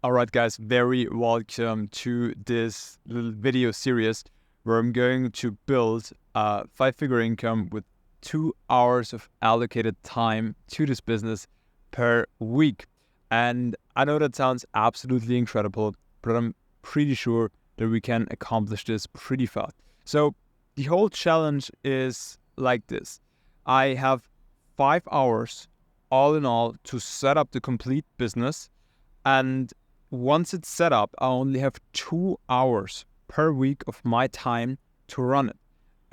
Alright guys, very welcome to this little video series where I'm going to build a 5-figure income with 2 hours of allocated time to this business per week. And I know that sounds absolutely incredible, but I'm pretty sure that we can accomplish this pretty fast. So the whole challenge is like this. I have 5 hours all in all to set up the complete business, and once it's set up, I only have 2 hours per week of my time to run it.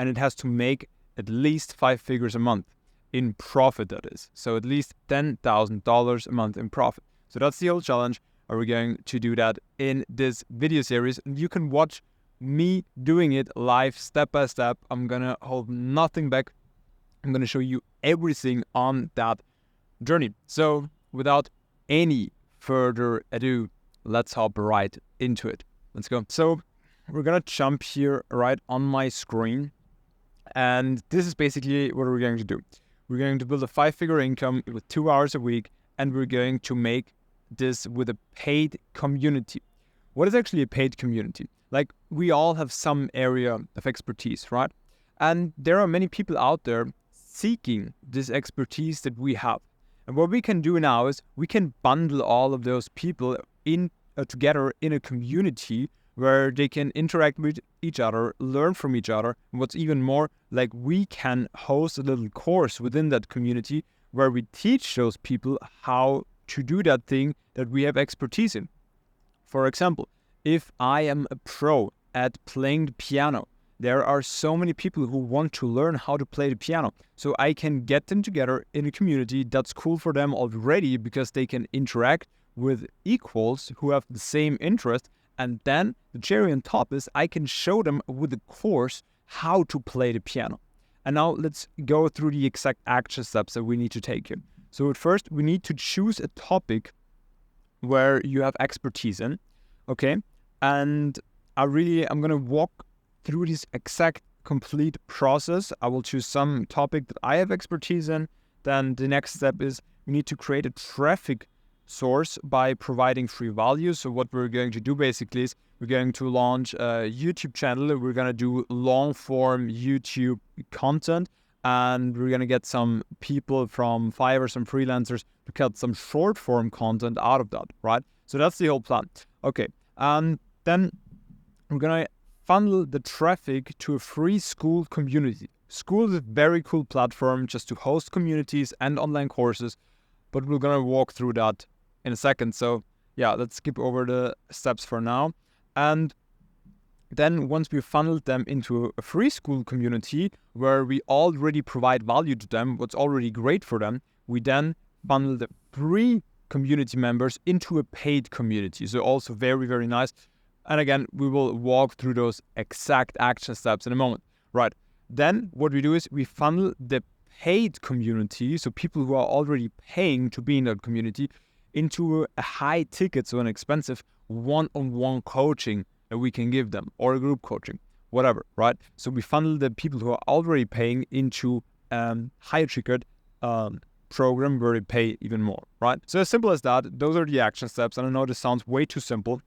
And it has to make at least 5 figures a month in profit, that is. So at least $10,000 a month in profit. So that's the whole challenge. Are we going to do that in this video series? And you can watch me doing it live, step by step. I'm going to hold nothing back. I'm going to show you everything on that journey. So without any further ado, let's hop right into it. Let's go. So we're gonna jump here right on my screen, and this is basically what we're going to do. We're going to build a 5-figure income with 2 hours a week, and we're going to make this with a paid community. What is actually a paid community? Like, we all have some area of expertise, right? And there are many people out there seeking this expertise that we have. And what we can do now is we can bundle all of those people in together in a community where they can interact with each other, learn from each other. And what's even more, like, we can host a little course within that community where we teach those people how to do that thing that we have expertise in. For example, if I am a pro at playing the piano, there are so many people who want to learn how to play the piano. So I can get them together in a community that's cool for them already, because they can interact with equals who have the same interest. And then the cherry on top is I can show them with a course how to play the piano. And now let's go through the exact action steps that we need to take here. So at first, we need to choose a topic where you have expertise in, okay? And I'm going to walk through this exact complete process. I will choose some topic that I have expertise in. Then the next step is we need to create a traffic source by providing free value. So what we're going to do basically is we're going to launch a YouTube channel. We're going to do long form YouTube content, and we're going to get some people from Fiverr, some freelancers, to cut some short form content out of that, right? So that's the whole plan. Okay, and then we're going to funnel the traffic to a free Skool community. Skool is a very cool platform just to host communities and online courses, but we're going to walk through that in a second. So yeah, let's skip over the steps for now. And then once we funneled them into a free Skool community where we already provide value to them, what's already great for them, we then funnel the free community members into a paid community. So also very, very nice. And again, we will walk through those exact action steps in a moment. Right. Then what we do is we funnel the paid community, so people who are already paying to be in that community, into a high ticket, so an expensive one-on-one coaching that we can give them, or a group coaching, whatever, right? So we funnel the people who are already paying into higher ticket program where they pay even more, right? So as simple as that. Those are the action steps. And I know this sounds way too simple,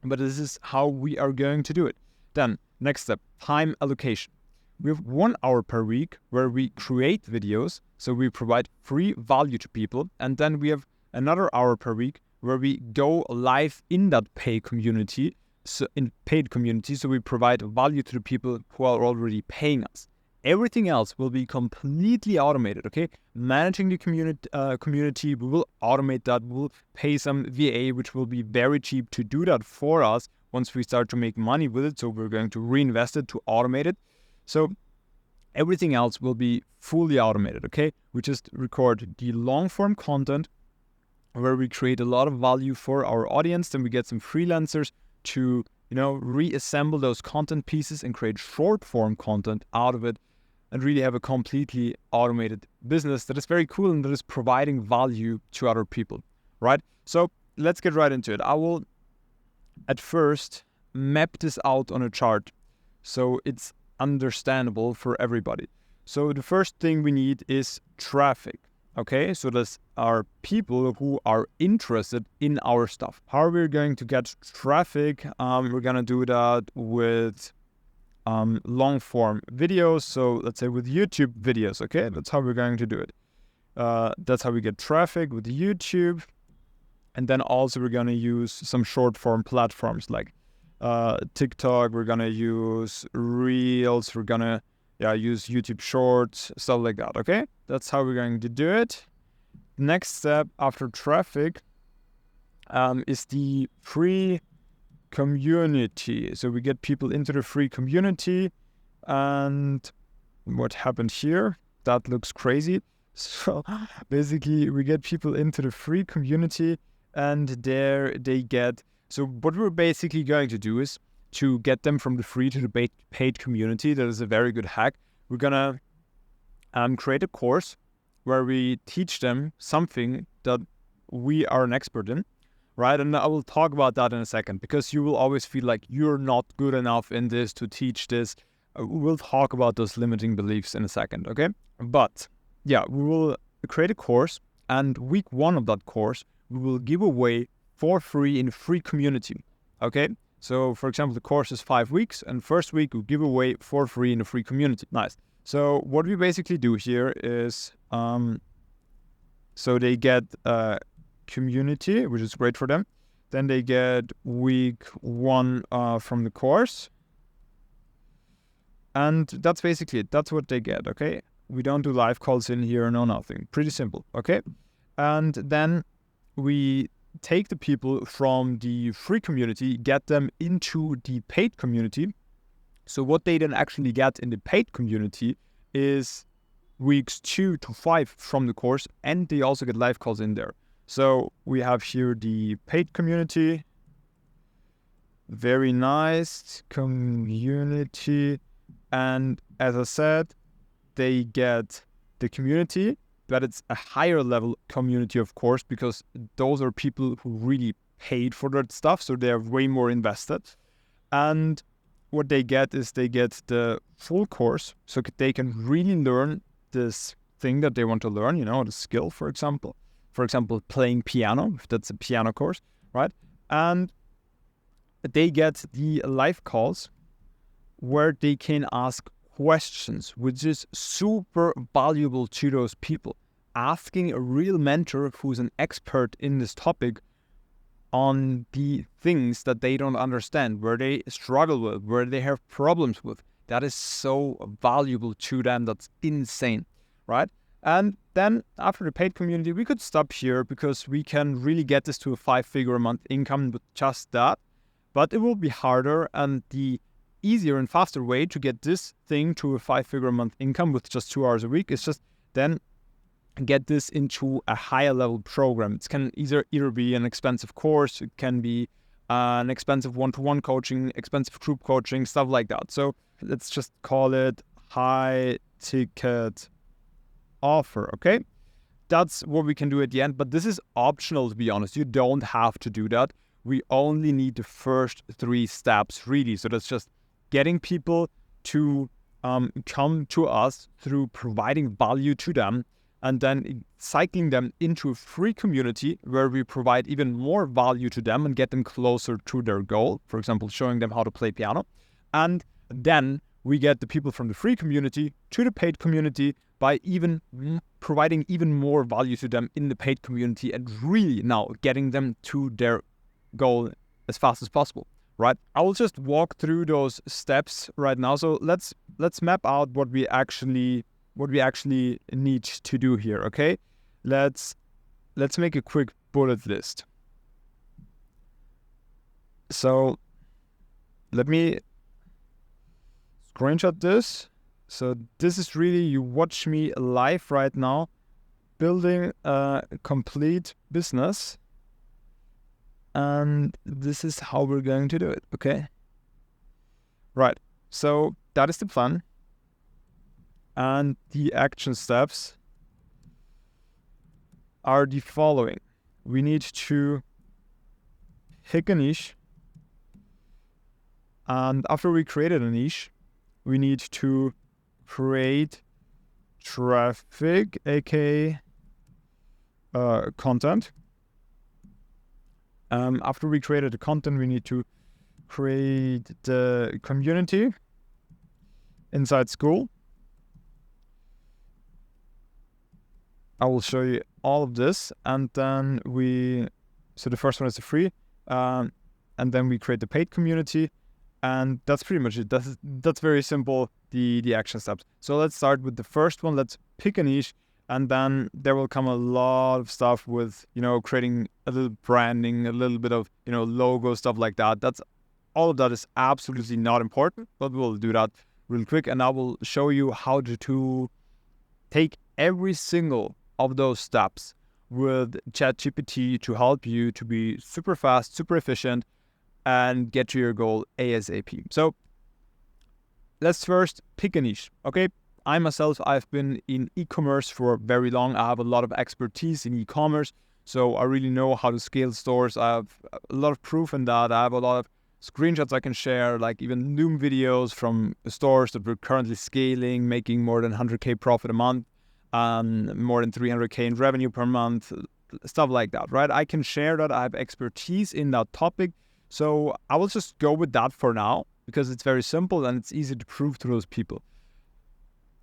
but this is how we are going to do it. Then next step, time allocation. We have 1 hour per week where we create videos, so we provide free value to people. And then we have another hour per week where we go live in that paid community. So we provide value to the people who are already paying us. Everything else will be completely automated, okay? Managing the community, we will automate that. We'll pay some VA, which will be very cheap to do that for us once we start to make money with it. So we're going to reinvest it to automate it. So everything else will be fully automated, okay? We just record the long form content where we create a lot of value for our audience. Then we get some freelancers to, reassemble those content pieces and create short form content out of it, and really have a completely automated business that is very cool and that is providing value to other people, right? So let's get right into it. I will at first map this out on a chart so it's understandable for everybody. So the first thing we need is traffic. Okay, so those are people who are interested in our stuff. How are we going to get traffic? We're going to do that with long form videos. So let's say with YouTube videos. Okay, that's how we're going to do it. That's how we get traffic with YouTube. And then also we're going to use some short form platforms like TikTok. We're going to use Reels. We're going to use YouTube Shorts, stuff like that. Okay, that's how we're going to do it. Next step after traffic is the free community. So we get people into the free community. And what happened here? That looks crazy. So basically we get people into the free community, and there they get, so what we're basically going to do is to get them from the free to the paid community. That is a very good hack. We're gonna create a course where we teach them something that we are an expert in, right? And I will talk about that in a second, because you will always feel like you're not good enough in this to teach this. We'll talk about those limiting beliefs in a second, okay? But yeah, we will create a course, and week 1 of that course, we will give away for free in free community, okay? So for example, the course is 5 weeks, and first week we give away for free in the free community. Nice. So what we basically do here is, so they get community, which is great for them. Then they get week 1 from the course. And that's basically it. That's what they get, okay? We don't do live calls in here, no nothing. Pretty simple, okay? And then we take the people from the free community, get them into the paid community. So what they then actually get in the paid community is weeks 2 to 5 from the course, and they also get live calls in there. So we have here the paid community. Very nice community. And as I said, they get the community, but it's a higher level community, of course, because those are people who really paid for that stuff, so they're way more invested. And what they get is they get the full course, so they can really learn this thing that they want to learn, the skill, for example. For example, playing piano, if that's a piano course, right? And they get the live calls where they can ask questions, which is super valuable to those people. Asking a real mentor who's an expert in this topic on the things that they don't understand, where they struggle with, where they have problems with. That is so valuable to them. That's insane, right? And then after the paid community, we could stop here, because we can really get this to a 5-figure a month income with just that. But it will be harder, and the easier and faster way to get this thing to a 5-figure a month income with just 2 hours a week is just then get this into a higher level program. It can either be an expensive course, it can be an expensive one-to-one coaching, expensive group coaching, stuff like that. So let's just call it high ticket offer, okay? That's what we can do at the end, but this is optional, to be honest. You don't have to do that. We only need the first 3 steps, really. So that's just getting people to come to us through providing value to them, and then cycling them into a free community where we provide even more value to them and get them closer to their goal. For example, showing them how to play piano. And then we get the people from the free community to the paid community by even providing even more value to them in the paid community, and really now getting them to their goal as fast as possible, right? I will just walk through those steps right now. So let's map out what we actually need to do here, okay? Let's make a quick bullet list. So let me screenshot this. So this is really, you watch me live right now building a complete business. And this is how we're going to do it, okay? Right, so that is the plan. And the action steps are the following. We need to pick a niche. And after we created a niche, we need to create traffic, aka content. After we created the content, we need to create the community inside Skool. I will show you all of this, and then so the first one is the free, and then we create the paid community, and that's pretty much it. That's very simple, the action steps. So let's start with the first one. Let's pick a niche, and then there will come a lot of stuff with, creating a little branding, a little bit of, logo, stuff like that. All of that is absolutely not important, but we'll do that real quick, and I will show you how to take every single of those steps with ChatGPT to help you to be super fast, super efficient, and get to your goal ASAP. So let's first pick a niche, okay? I myself, I've been in e-commerce for very long. I have a lot of expertise in e-commerce, so I really know how to scale stores. I have a lot of proof in that. I have a lot of screenshots I can share, like even Loom videos from stores that we're currently scaling, making more than 100K profit a month, more than 300K in revenue per month, stuff like that, right? I can share that. I have expertise in that topic. So I will just go with that for now because it's very simple and it's easy to prove to those people.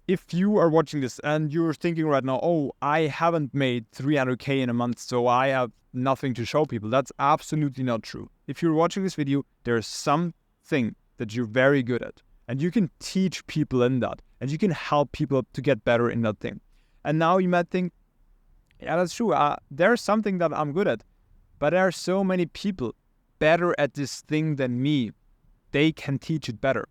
If you are watching this and you're thinking right now, oh, I haven't made 300K in a month, so I have nothing to show people. That's absolutely not true. If you're watching this video, there's something that you're very good at, and you can teach people in that, and you can help people to get better in that thing. And now you might think, yeah, that's true. There's something that I'm good at, but there are so many people better at this thing than me. They can teach it better.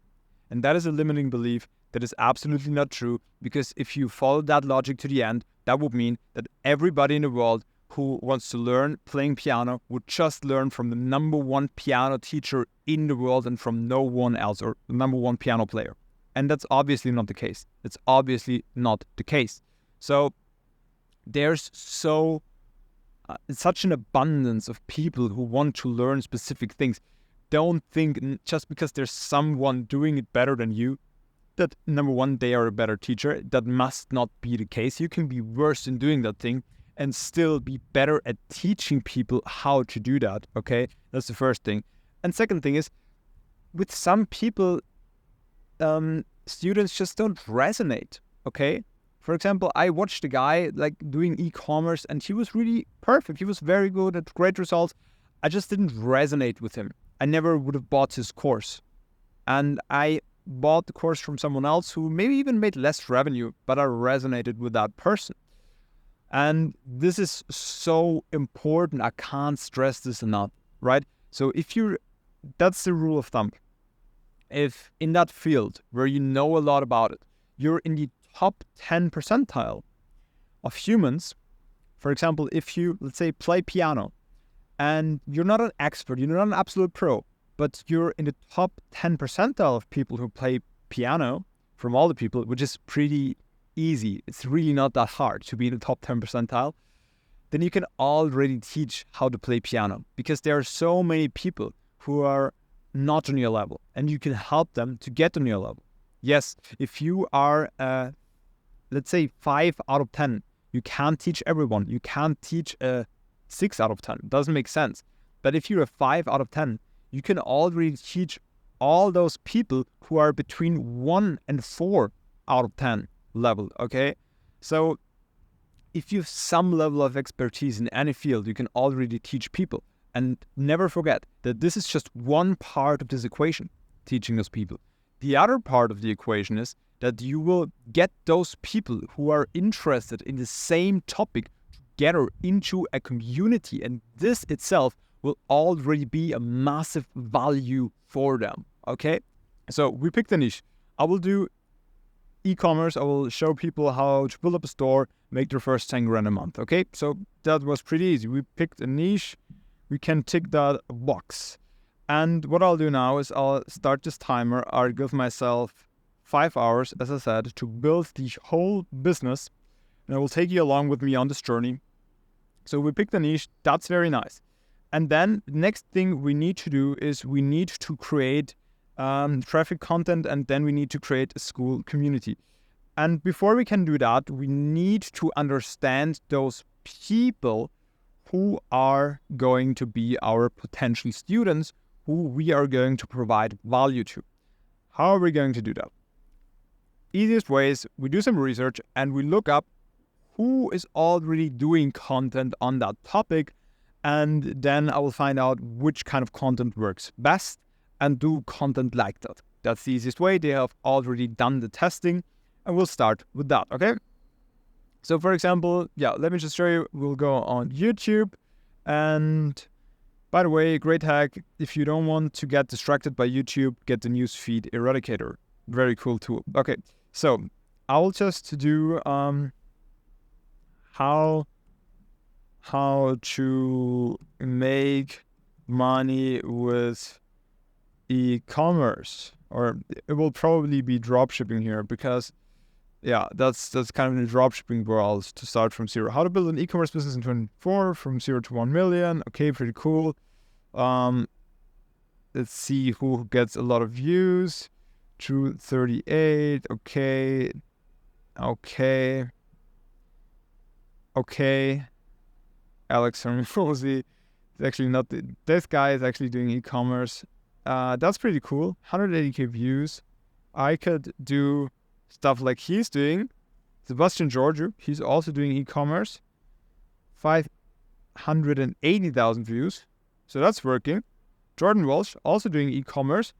And that is a limiting belief. That is absolutely not true, because if you follow that logic to the end, that would mean that everybody in the world who wants to learn playing piano would just learn from the number one piano teacher in the world and from no one else, or the number one piano player. And that's obviously not the case. It's obviously not the case. So there's such an abundance of people who want to learn specific things. Don't think just because there's someone doing it better than you, that number one, they are a better teacher. That must not be the case. You can be worse in doing that thing and still be better at teaching people how to do that, okay? That's the first thing. And second thing is, with some people, students just don't resonate, okay? For example, I watched a guy like doing e-commerce and he was really perfect. He was very good at great results. I just didn't resonate with him. I never would have bought his course. And I bought the course from someone else who maybe even made less revenue, but I resonated with that person. And this is so important. I can't stress this enough, right? So that's the rule of thumb. If in that field where you know a lot about it, you're in the top 10 percentile of humans, for example, if you, let's say, play piano and you're not an expert, you're not an absolute pro, but you're in the top 10 percentile of people who play piano from all the people, which is pretty easy. It's really not that hard to be in the top 10 percentile. Then you can already teach how to play piano, because there are so many people who are not on your level and you can help them to get on your level. Yes, if you are, let's say 5 out of 10, you can't teach everyone. You can't teach a 6 out of 10. It doesn't make sense. But if you're a 5 out of 10, you can already teach all those people who are between 1 and 4 out of 10 level, okay? So if you have some level of expertise in any field, you can already teach people. And never forget that this is just one part of this equation, teaching those people. The other part of the equation is that you will get those people who are interested in the same topic together into a community, and this itself will already be a massive value for them, okay? So we picked a niche. I will do e-commerce. I will show people how to build up a store, make their first 10 grand a month, okay? So that was pretty easy. We picked a niche. We can tick that box. And what I'll do now is I'll start this timer. I'll give myself 5 hours, as I said, to build the whole business. And I will take you along with me on this journey. So we picked a niche. That's very nice. And then the next thing we need to do is we need to create traffic content, and then we need to create a Skool community. And before we can do that, we need to understand those people who are going to be our potential students, who we are going to provide value to. How are we going to do that? Easiest way is we do some research and we look up who is already doing content on that topic, and then I will find out which kind of content works best and do content like that. That's the easiest way. They have already done the testing, and we'll start with that, okay? So for example, let me just show you. We'll go on YouTube, and by the way, great hack, if you don't want to get distracted by YouTube, get the newsfeed eradicator. Very cool tool. Okay, so I'll just do how to make money with e-commerce, or it will probably be dropshipping here, because that's kind of in the dropshipping world, to start from zero. How to build an e-commerce business in 24 from 0 to 1 million. Okay, pretty cool. Let's see who gets a lot of views. True 38. Okay. Alex from Rosie. It's actually not this guy is actually doing e-commerce. That's pretty cool. 180k views. I could do stuff like he's doing. Sebastian Georgiou, he's also doing e-commerce. 580,000 views. So that's working. Jordan Walsh, also doing e-commerce.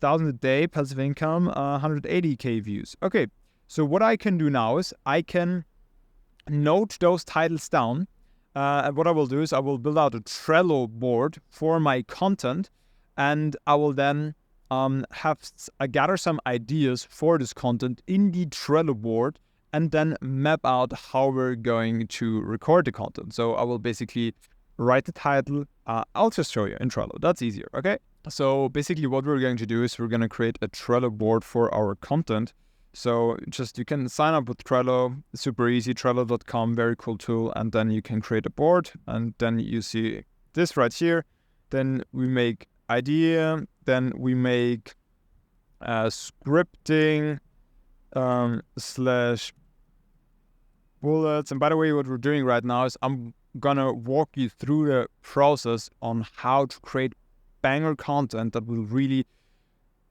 1,000 a day, passive income, 180k views. Okay, so what I can do now is I can note those titles down. And what I will do is I will build out a Trello board for my content, and I will then gather some ideas for this content in the Trello board, and then map out how we're going to record the content. So I will basically write the title. I'll just show you in Trello. That's easier, okay? So basically what we're going to do is we're going to create a Trello board for our content. So you can sign up with Trello, super easy, trello.com, very cool tool. And then you can create a board, and then you see this right here. Then we make idea, then we make scripting / bullets. And by the way, what we're doing right now is I'm gonna walk you through the process on how to create banger content that will really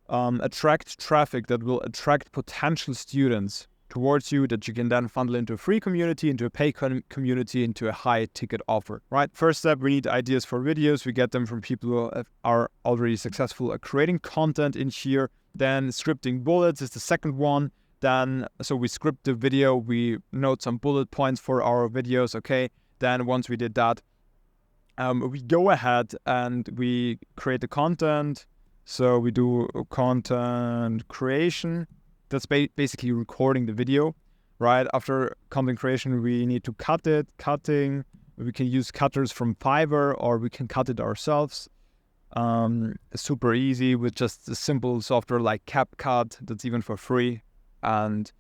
attract traffic, that will attract potential students towards you, that you can then funnel into a free community, into a paid community, into a high ticket offer, right? First step, we need ideas for videos. We get them from people who are already successful at creating content in here. Then scripting bullets is the second one. Then, so we script the video, we note some bullet points for our videos, okay? Then once we did that, we go ahead and we create the content. So we do content creation. That's basically recording the video, right? After content creation, we need to cut it. Cutting, we can use cutters from Fiverr, or we can cut it ourselves. Super easy with just a simple software like CapCut. That's even for free. And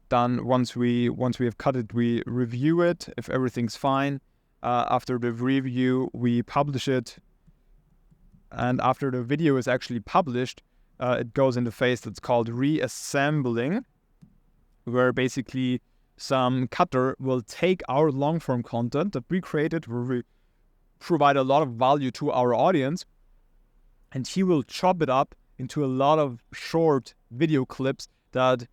then once we have cut it, we review it. If everything's fine, after the review, we publish it. And after the video is actually published, it goes in the phase that's called reassembling, where basically some cutter will take our long-form content that we created, where we provide a lot of value to our audience, and he will chop it up into a lot of short video clips that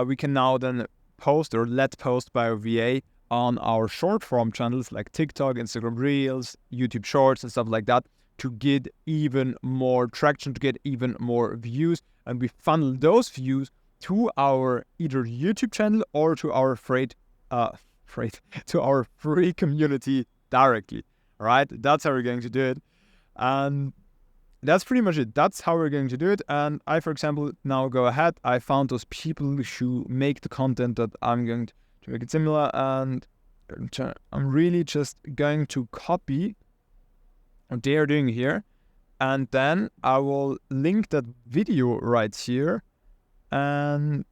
we can now then post or let post by our VA on our short-form channels like TikTok, Instagram Reels, YouTube Shorts, and stuff like that, to get even more traction, to get even more views. And we funnel those views to our either YouTube channel or to our to our free community directly. All right, that's how we're going to do it. And that's pretty much it. That's how we're going to do it. And I, for example, now go ahead. I found those people who make the content that I'm going to make it similar. And I'm really just going to copy what they are doing here, and then I will link that video right here and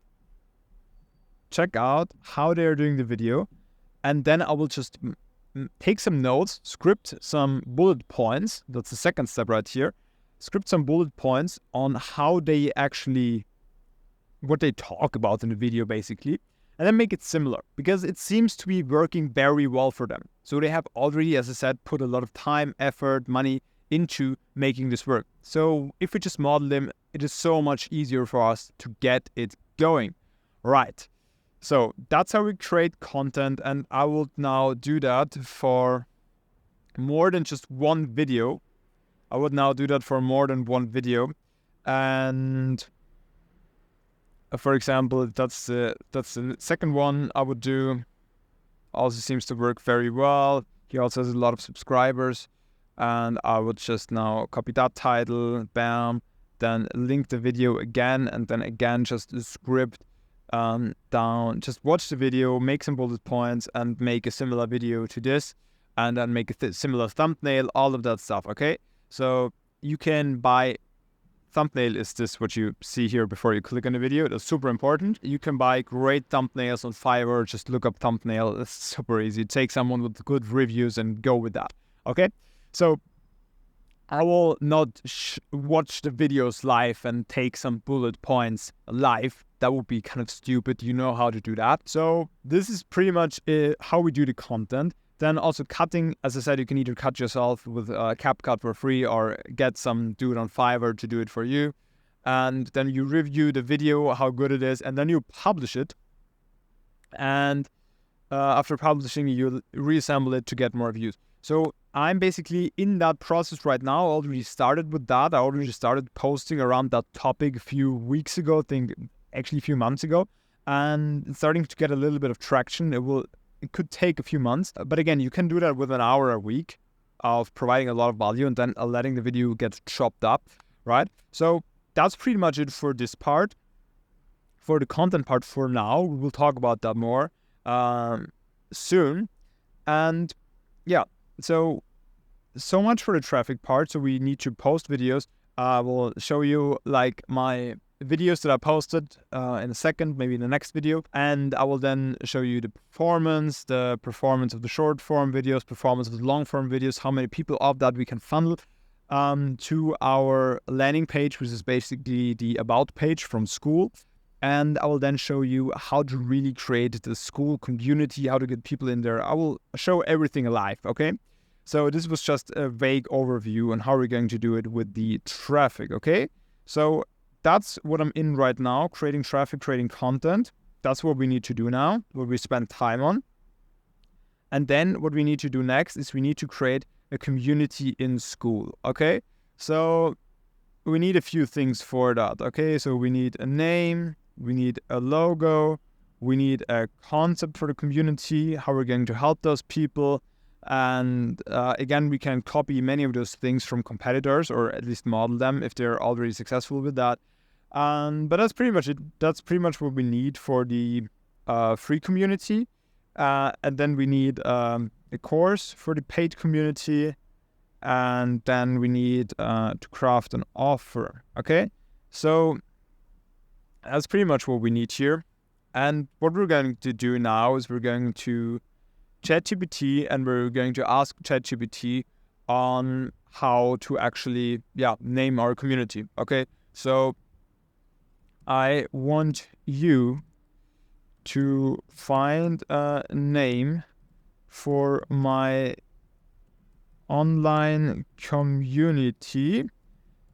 check out how they are doing the video. And then I will just take some notes, script some bullet points. That's the second step right here. Script some bullet points on how they actually, what they talk about in the video basically. and then make it similar, because it seems to be working very well for them. So they have already, as I said, put a lot of time, effort, money into making this work. So if we just model them, it is so much easier for us to get it going. Right. So that's how we create content, and I will now do that for more than just one video. I would now do that for more than one video. And for example, that's the second one I would do. Also seems to work very well. He also has a lot of subscribers. And I would just now copy that title, bam, then link the video again, and then again just the script down. Just watch the video, make some bullet points, and make a similar video to this, and then make a similar thumbnail, all of that stuff, okay? So you can buy, thumbnail is this what you see here before you click on the video. That's super important. You can buy great thumbnails on Fiverr. Just look up thumbnail. It's super easy. Take someone with good reviews and go with that, okay? So I will not watch the videos live and take some bullet points live. That would be kind of stupid. You know how to do that. So this is pretty much how we do the content. Then also cutting, as I said, you can either cut yourself with CapCut for free or get some dude on Fiverr to do it for you. And then you review the video, how good it is, and then you publish it. And after publishing, you reassemble it to get more views. So I'm basically in that process right now. I already started with that. I already started posting around that topic a few weeks ago, actually a few months ago, and it's starting to get a little bit of traction. It could take a few months, but again, you can do that with an hour a week of providing a lot of value and then letting the video get chopped up, right? So that's pretty much it for this part. For the content part for now, we will talk about that more soon. And yeah, so much for the traffic part. So we need to post videos. I will show you like my videos that I posted in a second, maybe in the next video, and I will then show you the performance of the short form videos, performance of the long form videos, how many people of that we can funnel to our landing page, which is basically the about page from Skool. And I will then show you how to really create the Skool community, how to get people in there. I will show everything live, okay? So this was just a vague overview on how we're going to do it with the traffic, okay? So that's what I'm in right now, creating traffic, creating content. That's what we need to do now, what we spend time on. And then what we need to do next is we need to create a community in Skool, okay? So we need a few things for that, okay? So we need a name, we need a logo, we need a concept for the community, how we're going to help those people. And again, we can copy many of those things from competitors, or at least model them if they're already successful with that. But that's pretty much it. That's pretty much what we need for the free community. And then we need a course for the paid community. And then we need to craft an offer. Okay, so that's pretty much what we need here. And what we're going to do now is we're going to ChatGPT, and we're going to ask ChatGPT on how to actually, name our community. Okay, so I want you to find a name for my online community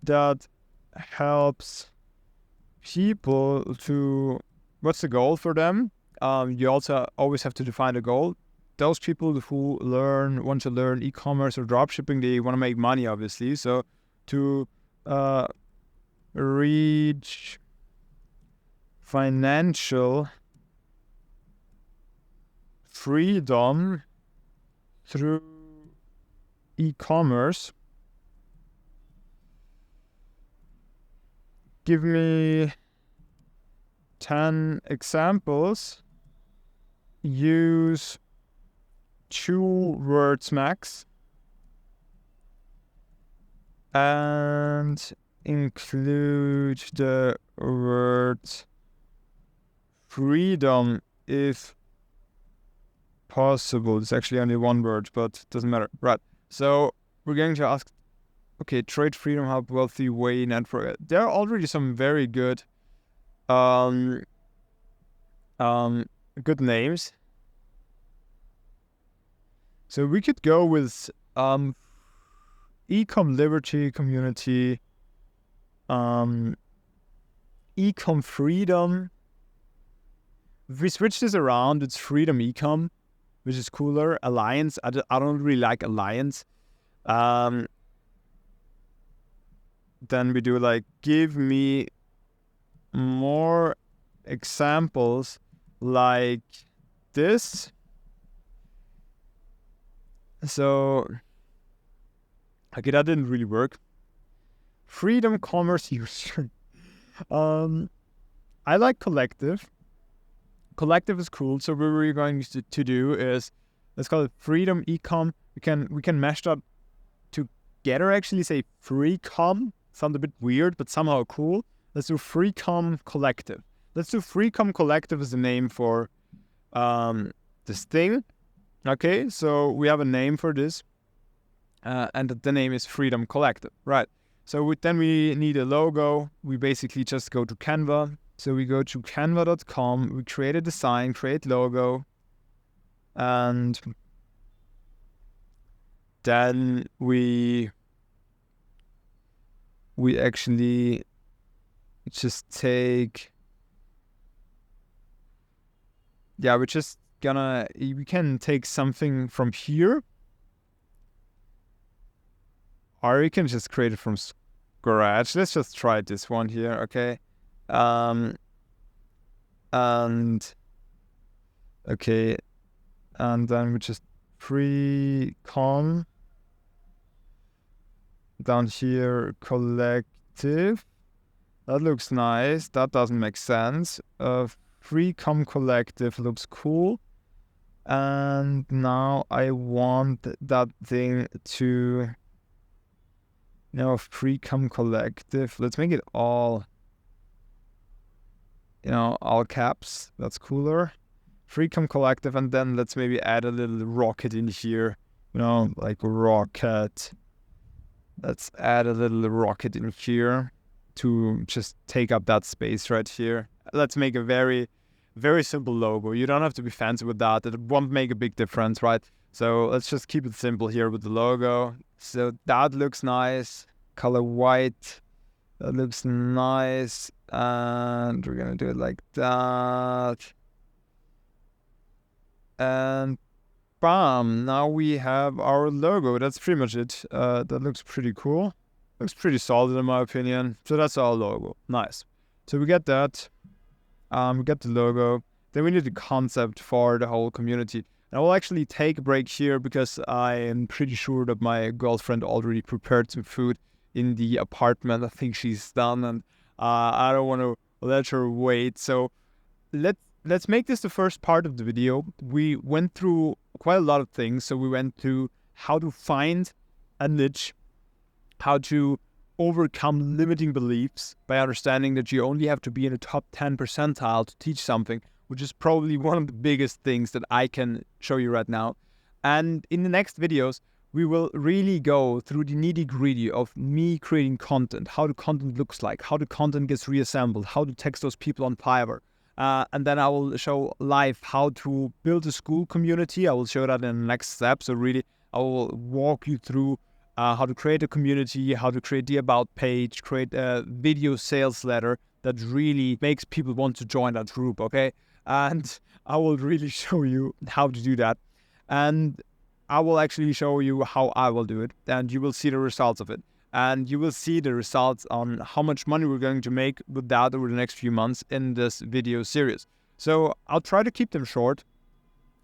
that helps people to, what's the goal for them? You also always have to define a goal. Those people who want to learn e-commerce or dropshipping, they want to make money, obviously. So to reach financial freedom through e-commerce, give me 10 examples. Use 2 words max and include the word freedom if possible. It's actually only one word, but it doesn't matter. Right. So we're going to ask, okay, trade freedom, help wealthy way network. There are already some very good good names. So we could go with Ecom Liberty Community, Ecom Freedom. If we switch this around, it's Freedom Ecom, which is cooler. Alliance, I don't really like Alliance. Then we do like, give me more examples like this. So, okay, that didn't really work. Freedom Commerce User. I like Collective. Collective is cool. So what we're going to do is, let's call it Freedom Ecom. We can mesh that together. Actually, say Freecom. Sounds a bit weird, but somehow cool. Let's do Freecom Collective. Let's do Freecom Collective as the name for this thing. Okay, so we have a name for this, and the name is Freedom Collective, right? So then we need a logo. We basically just go to Canva. So we go to canva.com, we create a design, create logo, and then we actually just take, we're just gonna, we can take something from here, or we can just create it from scratch. Let's just try this one here, okay? And okay, and then we just pre-com down here, collective. That looks nice. That doesn't make sense. Pre-com collective looks cool. And now I want that thing to, pre-com collective. Let's make it all, all caps. That's cooler. Freecom Collective, and then let's maybe add a little rocket in here. Like rocket. Let's add a little rocket in here to just take up that space right here. Let's make a very, very simple logo. You don't have to be fancy with that. It won't make a big difference, right? So let's just keep it simple here with the logo. So that looks nice. Color white. That looks nice. And we're going to do it like that. And bam, now we have our logo. That's pretty much it. That looks pretty cool. Looks pretty solid in my opinion. So that's our logo. Nice. So we get that. We get the logo. Then we need the concept for the whole community. And I will actually take a break here because I am pretty sure that my girlfriend already prepared some food in the apartment. I think she's done, and I don't want to let her wait. So let's make this the first part of the video. We went through quite a lot of things. So we went through how to find a niche, how to overcome limiting beliefs by understanding that you only have to be in the top 10 percentile to teach something, which is probably one of the biggest things that I can show you right now. And in the next videos, we will really go through the nitty-gritty of me creating content, how the content looks like, how the content gets reassembled, how to text those people on Fiverr. And then I will show live how to build a school community. I will show that in the next step. So really, I will walk you through how to create a community, how to create the about page, create a video sales letter that really makes people want to join that group, okay? And I will really show you how to do that. And I will actually show you how I will do it, and you will see the results of it. And you will see the results on how much money we're going to make with that over the next few months in this video series. So I'll try to keep them short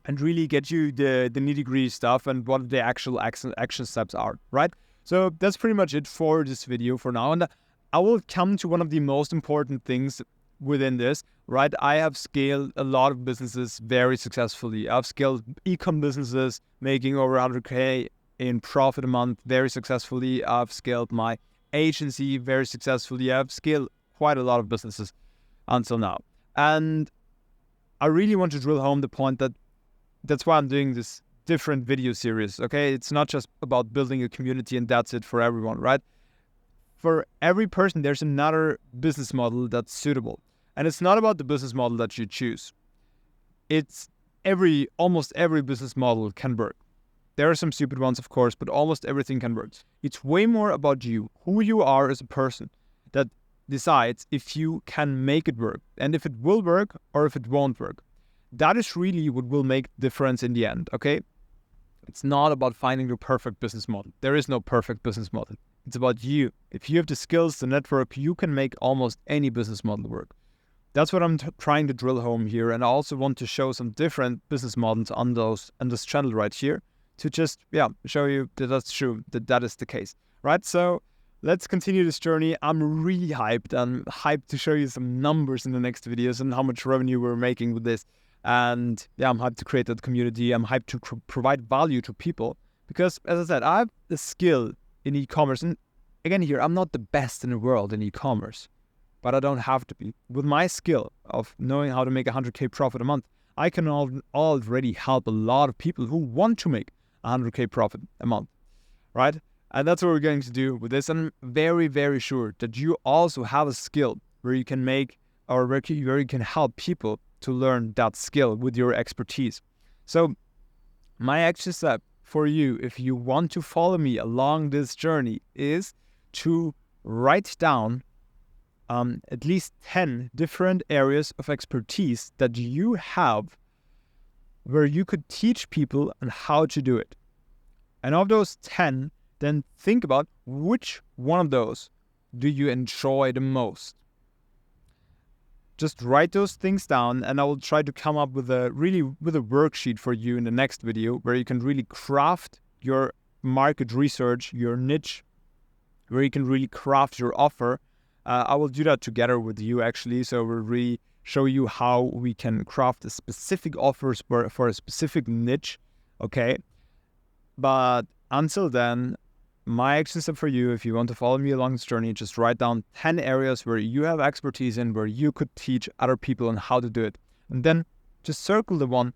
and really get you the nitty-gritty stuff and what the actual action steps are, right? So that's pretty much it for this video for now. And I will come to one of the most important things within this, right? I have scaled a lot of businesses very successfully. I've scaled e-com businesses making over 100K in profit a month very successfully. I've scaled my agency very successfully. I've scaled quite a lot of businesses until now. And I really want to drill home the point that that's why I'm doing this different video series, okay? It's not just about building a community and that's it for everyone, right? For every person, there's another business model that's suitable. And it's not about the business model that you choose. almost every business model can work. There are some stupid ones, of course, but almost everything can work. It's way more about you, who you are as a person, that decides if you can make it work and if it will work or if it won't work. That is really what will make the difference in the end, okay? It's not about finding the perfect business model. There is no perfect business model. It's about you. If you have the skills, the network, you can make almost any business model work. That's what I'm trying to drill home here. And I also want to show some different business models on this channel right here, to just, show you that that's true, that is the case, right? So let's continue this journey. I'm really hyped. I'm hyped to show you some numbers in the next videos and how much revenue we're making with this. And I'm hyped to create that community. I'm hyped to provide value to people because, as I said, I have the skill in e-commerce. And again, here, I'm not the best in the world in e-commerce, but I don't have to be. With my skill of knowing how to make 100K profit a month, I can already help a lot of people who want to make 100K profit a month, right? And that's what we're going to do with this. And I'm very, very sure that you also have a skill where you can make, or where you can help people to learn that skill with your expertise. So my action step for you, if you want to follow me along this journey, is to write down at least 10 different areas of expertise that you have where you could teach people on how to do it. And of those 10, then think about which one of those do you enjoy the most. Just write those things down, and I will try to come up with a worksheet for you in the next video where you can really craft your market research, your niche, where you can really craft your offer. I will do that together with you actually, so we'll really show you how we can craft a specific offers for a specific niche, okay? But until then, my action step for you, if you want to follow me along this journey, just write down 10 areas where you have expertise in, where you could teach other people on how to do it. And then just circle the one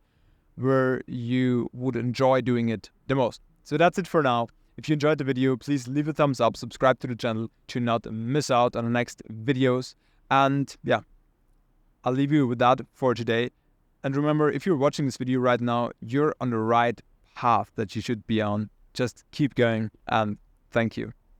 where you would enjoy doing it the most. So that's it for now. If you enjoyed the video, please leave a thumbs up, subscribe to the channel to not miss out on the next videos. And I'll leave you with that for today. And remember, if you're watching this video right now, you're on the right path that you should be on. Just keep going, and thank you.